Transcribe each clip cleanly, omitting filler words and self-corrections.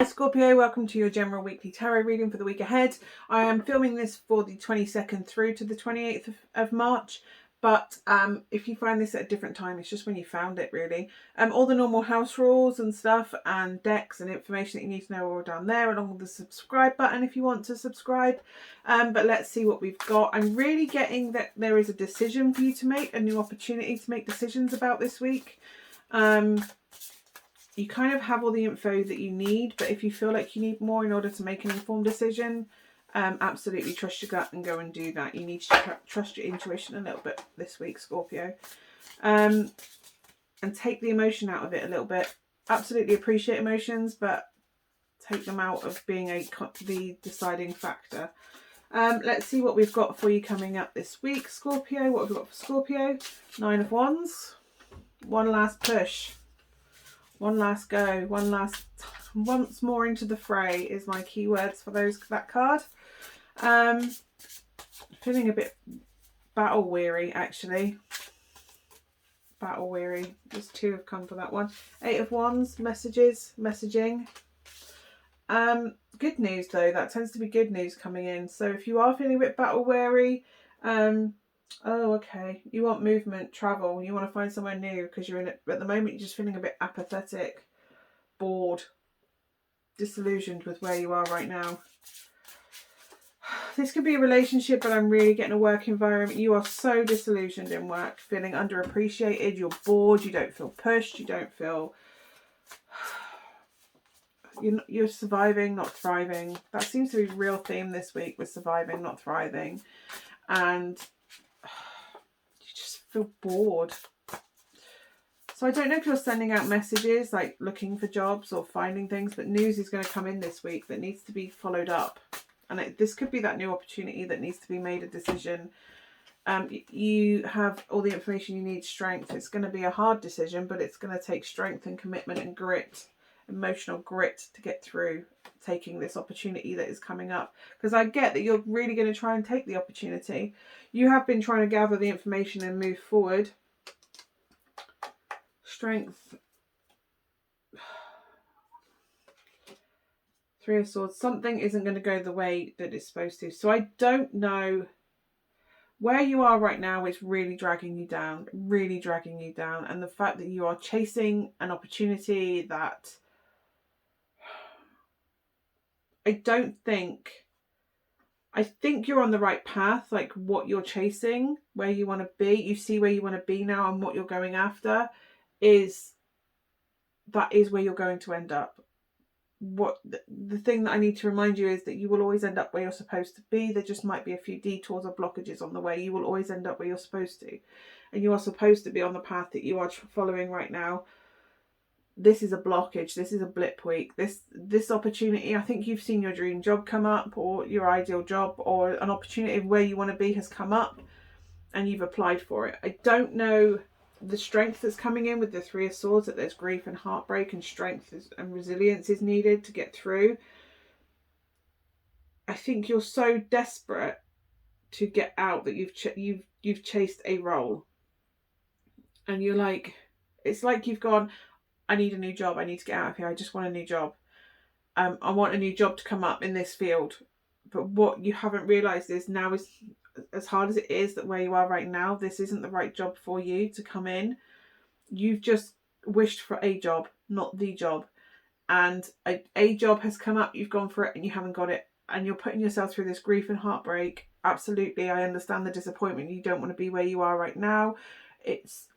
Hi Scorpio, welcome to your general weekly tarot reading for the week ahead. I am filming this for the 22nd through to the 28th of March, but if you find this at a different time, it's just when you found it really. All the normal house rules and stuff and decks and information that you need to know are all down there, along with the subscribe button if you want to subscribe. But let's see what we've got. I'm really getting that there is a decision for you to make, a new opportunity to make decisions about this week. You kind of have all the info that you need, but if you feel like you need more in order to make an informed decision, absolutely trust your gut and go and do that. You need to trust your intuition a little bit this week, Scorpio, and take the emotion out of it a little bit. Absolutely appreciate emotions, but take them out of being the deciding factor. Let's see what we've got for you coming up this week, Scorpio. What have we got for Scorpio? 9 of Wands. One last push. One last go, once more into the fray is my keywords for that card. Feeling a bit battle weary, actually. Battle weary. Just 2 have come for that one. 8 of Wands, messaging. Good news though, that tends to be good news coming in. So if you are feeling a bit battle weary, oh, okay. You want movement, travel. You want to find somewhere new because you're in it. At the moment, you're just feeling a bit apathetic, bored, disillusioned with where you are right now. This could be a relationship, but I'm really getting a work environment. You are so disillusioned in work, feeling underappreciated. You're bored. You don't feel pushed. You don't feel... You're surviving, not thriving. That seems to be a real theme this week with surviving, not thriving. And feel bored. So I don't know if you're sending out messages like looking for jobs or finding things, but news is going to come in this week that needs to be followed up. And this could be that new opportunity that needs to be made a decision. You have all the information you need, strength. It's going to be a hard decision, but it's going to take strength and commitment and grit, emotional grit to get through taking this opportunity that is coming up. Because I get that you're really going to try and take the opportunity. You have been trying to gather the information and move forward. Strength. 3 of Swords. Something isn't going to go the way that it's supposed to. So I don't know. Where you are right now is really dragging you down. Really dragging you down. And the fact that you are chasing an opportunity that... I think you're on the right path, like what you're chasing, where you want to be. You see where you want to be now, and what you're going after is where you're going to end up. What the thing that I need to remind you is that you will always end up where you're supposed to be. There just might be a few detours or blockages on the way. You will always end up where you're supposed to, and you are supposed to be on the path that you are following right now. This is a blockage. This is a blip week. This opportunity, I think you've seen your dream job come up, or your ideal job, or an opportunity of where you want to be has come up and you've applied for it. I don't know the strength that's coming in with the 3 of Swords, that there's grief and heartbreak, and strength and resilience is needed to get through. I think you're so desperate to get out that you've chased a role, and you're like, it's like you've gone, I need a new job. I need to get out of here. I just want a new job. I want a new job to come up in this field. But what you haven't realised is now, is as hard as it is that where you are right now, this isn't the right job for you to come in. You've just wished for a job, not the job. And a job has come up, you've gone for it and you haven't got it. And you're putting yourself through this grief and heartbreak. Absolutely, I understand the disappointment. You don't want to be where you are right now. It's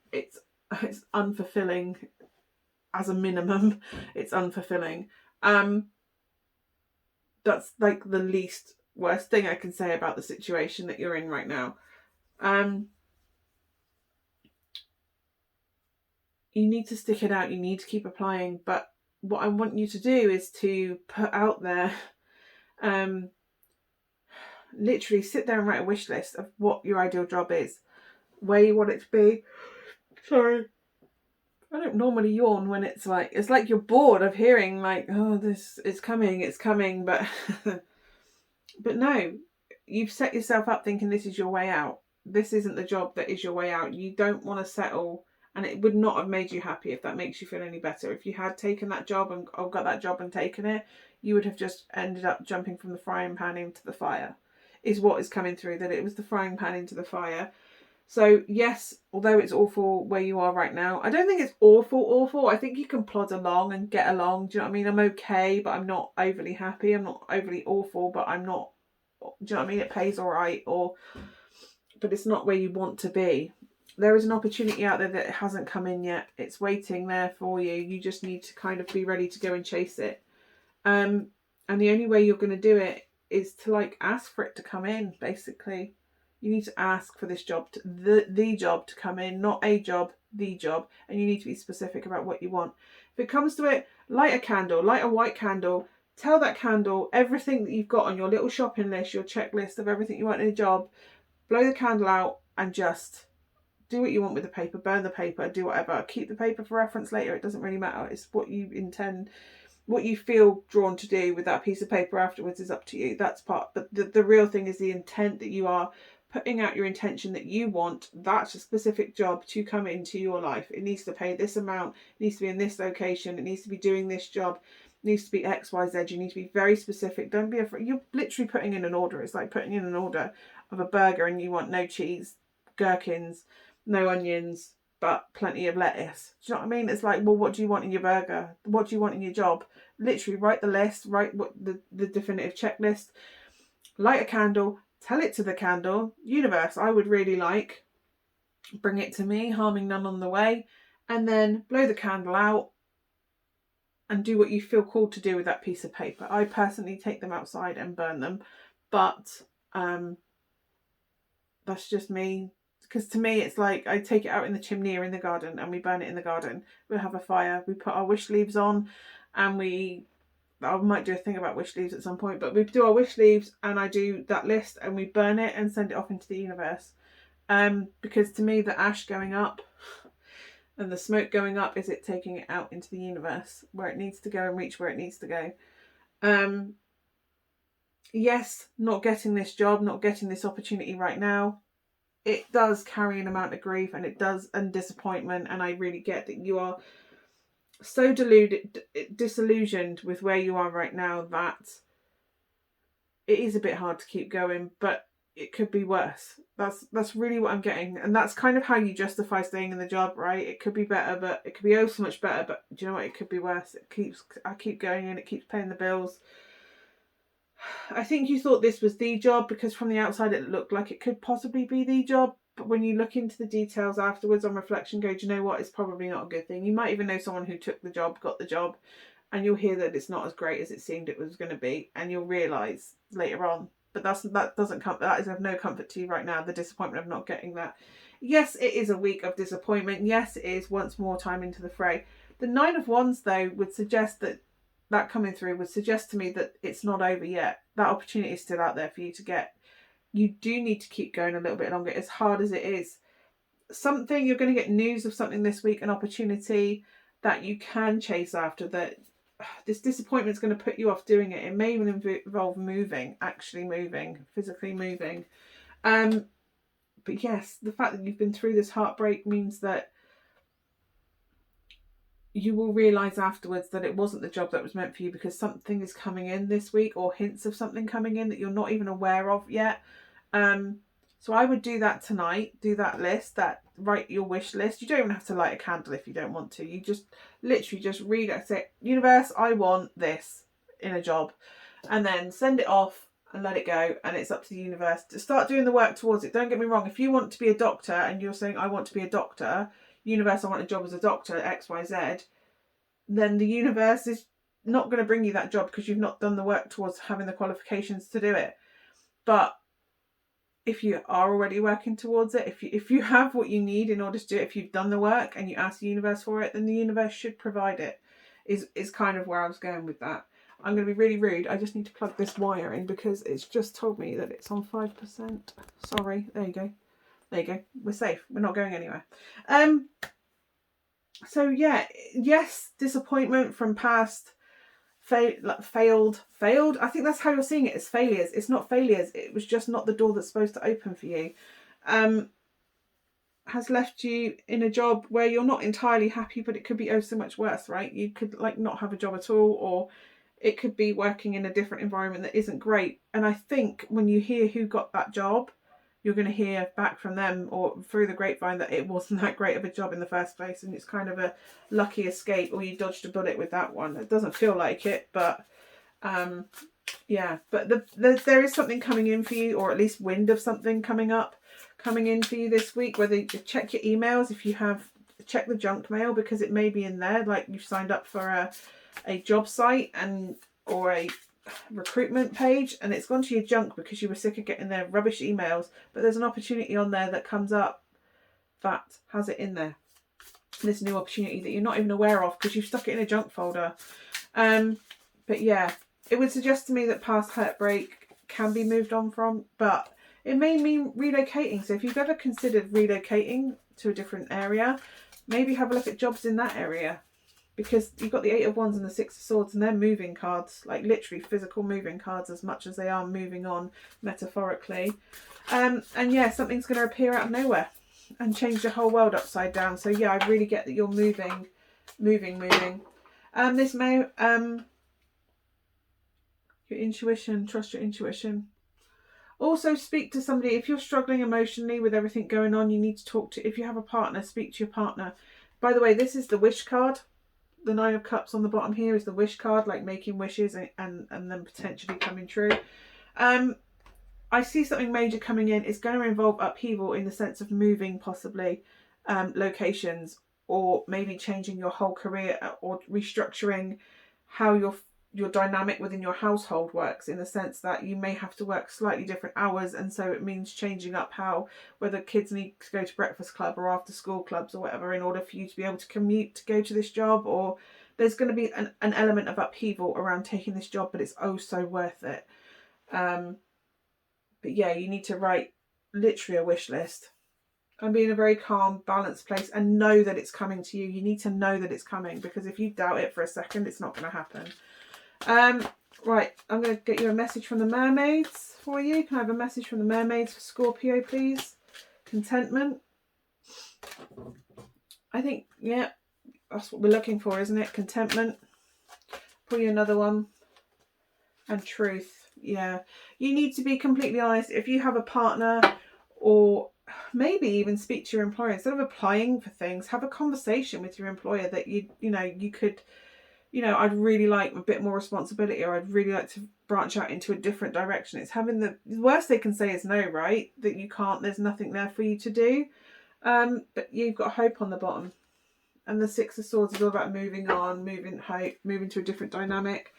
unfulfilling. As a minimum, it's unfulfilling. That's like the least worst thing I can say about the situation that you're in right now. You need to stick it out. You need to keep applying. But what I want you to do is to put out there, literally sit there and write a wish list of what your ideal job is, where you want it to be. Sorry. I don't normally yawn when it's like you're bored of hearing like, oh, this is coming, it's coming, but but no, you've set yourself up thinking this is your way out. This isn't the job that is your way out. You don't want to settle and it would not have made you happy, if that makes you feel any better. If you had taken that job and got that job and taken it, you would have just ended up jumping from the frying pan into the fire, is what is coming through, that it was the frying pan into the fire. So yes, although it's awful where you are right now, I don't think it's awful. I think you can plod along and get along. Do you know what I mean? I'm okay, but I'm not overly happy. I'm not overly awful, but I'm not, do you know what I mean? It pays all right, but it's not where you want to be. There is an opportunity out there that hasn't come in yet. It's waiting there for you. You just need to kind of be ready to go and chase it. And the only way you're going to do it is to like ask for it to come in, basically. You need to ask for this job, the job to come in, not a job, the job. And you need to be specific about what you want. If it comes to it, light a candle, light a white candle. Tell that candle everything that you've got on your little shopping list, your checklist of everything you want in a job. Blow the candle out and just do what you want with the paper. Burn the paper, do whatever. Keep the paper for reference later. It doesn't really matter. It's what you intend, what you feel drawn to do with that piece of paper afterwards is up to you. That's part. But the real thing is the intent that you are putting out, your intention that you want that specific job to come into your life. It needs to pay this amount. It needs to be in this location. It needs to be doing this job. It needs to be X, Y, Z. You need to be very specific. Don't be afraid. You're literally putting in an order. It's like putting in an order of a burger and you want no cheese, gherkins, no onions, but plenty of lettuce. Do you know what I mean? It's like, well, what do you want in your burger? What do you want in your job? Literally write the list, write what the definitive checklist, light a candle, tell it to the candle, universe, I would really like, bring it to me, harming none on the way, and then blow the candle out and do what you feel called to do with that piece of paper. I personally take them outside and burn them, but that's just me. Because to me, it's like I take it out in the chimney or in the garden and we burn it in the garden. We'll have a fire. We put our wish leaves on and I might do a thing about wish leaves at some point, but we do our wish leaves and I do that list and we burn it and send it off into the universe. Because to me, the ash going up and the smoke going up is it taking it out into the universe where it needs to go and reach where it needs to go. Yes, not getting this job, not getting this opportunity right now, it does carry an amount of grief and disappointment, and I really get that you are so disillusioned with where you are right now that it is a bit hard to keep going, but it could be worse. That's really what I'm getting, and that's kind of how you justify staying in the job, right? It could be better, but it could be so much better, but do you know what? It could be worse. I keep going and it keeps paying the bills. I think you thought this was the job because from the outside it looked like it could possibly be the job. But when you look into the details afterwards on reflection, go, do you know what? It's probably not a good thing. You might even know someone who took the job, got the job, and you'll hear that it's not as great as it seemed it was going to be. And you'll realise later on. But that is of no comfort to you right now, the disappointment of not getting that. Yes, it is a week of disappointment. Yes, it is once more time into the fray. The Nine of Wands, though, would suggest that coming through would suggest to me that it's not over yet. That opportunity is still out there for you to get. You do need to keep going a little bit longer, as hard as it is. You're going to get news of something this week, an opportunity that you can chase after, that this disappointment is going to put you off doing it. It may even involve actually moving, physically moving. But yes, the fact that you've been through this heartbreak means that you will realise afterwards that it wasn't the job that was meant for you, because something is coming in this week, or hints of something coming in that you're not even aware of yet. So I would do that tonight. Do that list, write your wish list. You don't even have to light a candle if you don't want to. You just literally just read it, say, universe, I want this in a job, and then send it off and let it go. And it's up to the universe to start doing the work towards it. Don't get me wrong. If you want to be a doctor and you're saying, I want to be a doctor, universe, I want a job as a doctor, XYZ, then the universe is not going to bring you that job because you've not done the work towards having the qualifications to do it. But if you are already working towards it, if you have what you need in order to do it, if you've done the work and you ask the universe for it, then the universe should provide it, is kind of where I was going with that. I'm going to be really rude. I just need to plug this wire in because it's just told me that it's on 5%. Sorry. There you go. There you go. We're safe. We're not going anywhere. So yeah, yes, disappointment from past, failed. I think that's how you're seeing it, as failures. It's not failures. It was just not the door that's supposed to open for you. has left you in a job where you're not entirely happy, but it could be oh so much worse, right? You could like not have a job at all, or it could be working in a different environment that isn't great. And I think when you hear who got that job, you're going to hear back from them or through the grapevine that it wasn't that great of a job in the first place, and it's kind of a lucky escape, or you dodged a bullet with that one. It doesn't feel like it, but yeah. But there is something coming in for you, or at least wind of something coming in for you this week. Whether you check your emails, if you have, check the junk mail, because it may be in there, like you've signed up for a job site or a recruitment page, and it's gone to your junk because you were sick of getting their rubbish emails, but there's an opportunity on there that comes up that has it in there, this new opportunity that you're not even aware of because you've stuck it in a junk folder. But yeah, it would suggest to me that past heartbreak can be moved on from, but it may mean relocating. So if you've ever considered relocating to a different area, maybe have a look at jobs in that area, because you've got the 8 of Wands and the 6 of Swords, and they're moving cards, like literally physical moving cards, as much as they are moving on metaphorically. And yeah, something's going to appear out of nowhere and change the whole world upside down. So yeah, I really get that you're moving. This may your intuition, trust your intuition. Also speak to somebody if you're struggling emotionally with everything going on. You need to talk to, if you have a partner, speak to your partner. By the way, this is the wish card. The 9 of Cups on the bottom here is the wish card, like making wishes and then potentially coming true. I see something major coming in. It's going to involve upheaval in the sense of moving, possibly locations, or maybe changing your whole career, or restructuring how your dynamic within your household works, in the sense that you may have to work slightly different hours, and so it means changing up how, whether kids need to go to breakfast club or after school clubs or whatever, in order for you to be able to commute to go to this job. Or there's going to be an element of upheaval around taking this job, but it's oh so worth it. But yeah, you need to write literally a wish list and be in a very calm, balanced place and know that it's coming to you. You need to know that it's coming, because if you doubt it for a second, it's not going to happen. Right, I'm going to get you a message from the Mermaids for you. Can I have a message from the Mermaids for Scorpio, please? Contentment. I think, yeah, that's what we're looking for, isn't it? Contentment. Pull you another one. And truth. Yeah, you need to be completely honest. If you have a partner, or maybe even speak to your employer, instead of applying for things, have a conversation with your employer that you could, I'd really like a bit more responsibility, or I'd really like to branch out into a different direction. It's having the worst they can say is no, right? That you can't, there's nothing there for you to do. But you've got hope on the bottom. And the 6 of Swords is all about moving on, moving hope, moving to a different dynamic.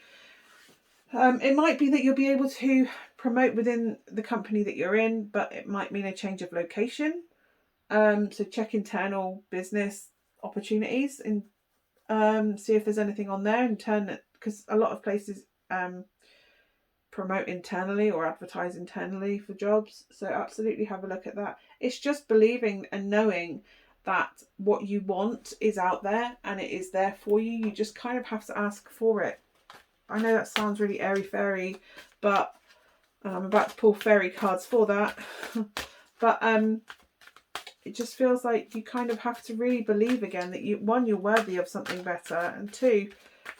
It might be that you'll be able to promote within the company that you're in, but it might mean a change of location. So check internal business opportunities and see if there's anything on there, because a lot of places promote internally or advertise internally for jobs. So absolutely have a look at that. It's just believing and knowing that what you want is out there and it is there for you. You just kind of have to ask for it. I know that sounds really airy-fairy, but I'm about to pull fairy cards for that. But it just feels like you kind of have to really believe again that you're worthy of something better, and 2,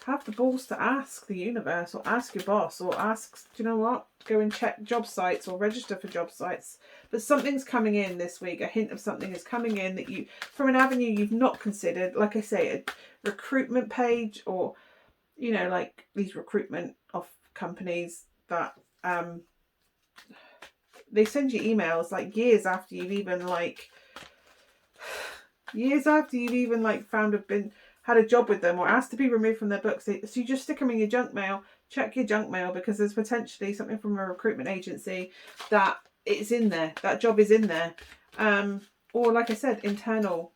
have the balls to ask the universe, or ask your boss, or ask, do you know what, go and check job sites or register for job sites. But something's coming in this week. A hint of something is coming in that you, from an avenue you've not considered, like I say, a recruitment page, or like these recruitment of companies that they send you emails like years after you've even had a job with them, or asked to be removed from their books. So you just stick them in your junk mail. Check your junk mail, because there's potentially something from a recruitment agency that it's in there, that job is in there. Or like I said, internal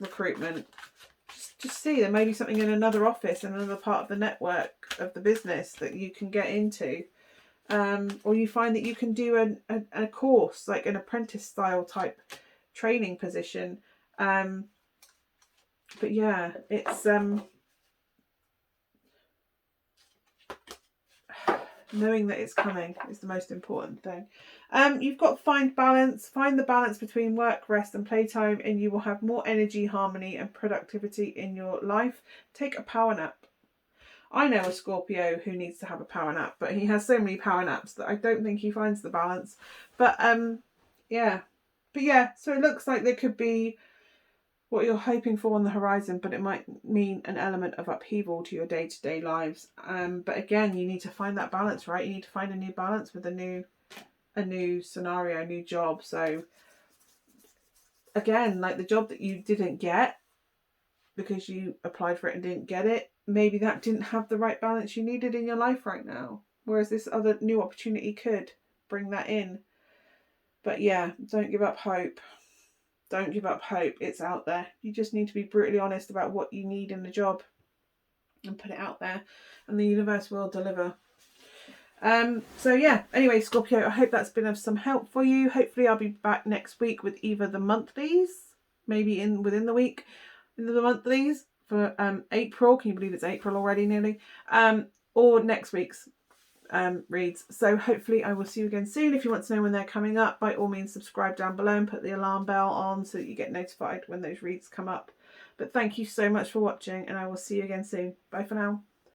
recruitment. Just see, there may be something in another office, in another part of the network of the business that you can get into. Or you find that you can do a course, like an apprentice style type training position. But yeah, it's Knowing that it's coming is the most important thing. You've got find balance. Find the balance between work, rest and playtime, and you will have more energy, harmony and productivity in your life. Take a power nap. I know a Scorpio who needs to have a power nap, but he has so many power naps that I don't think he finds the balance. But yeah. But yeah, so it looks like there could be what you're hoping for on the horizon, but it might mean an element of upheaval to your day-to-day lives. But again, you need to find that balance, right? You need to find a new balance with a new scenario, a new job. So again, like the job that you didn't get because you applied for it and didn't get it, maybe that didn't have the right balance you needed in your life right now. Whereas this other new opportunity could bring that in. But yeah, don't give up hope. Don't give up hope. It's out there. You just need to be brutally honest about what you need in the job and put it out there, and the universe will deliver. So yeah, anyway, Scorpio, I hope that's been of some help for you. Hopefully I'll be back next week with either the monthlies, maybe within the week, in the monthlies for April. Can you believe it's April already nearly? Or next week's reads. So hopefully I will see you again soon. If you want to know when they're coming up, by all means subscribe down below and put the alarm bell on so that you get notified when those reads come up. But thank you so much for watching, and I will see you again soon. Bye for now.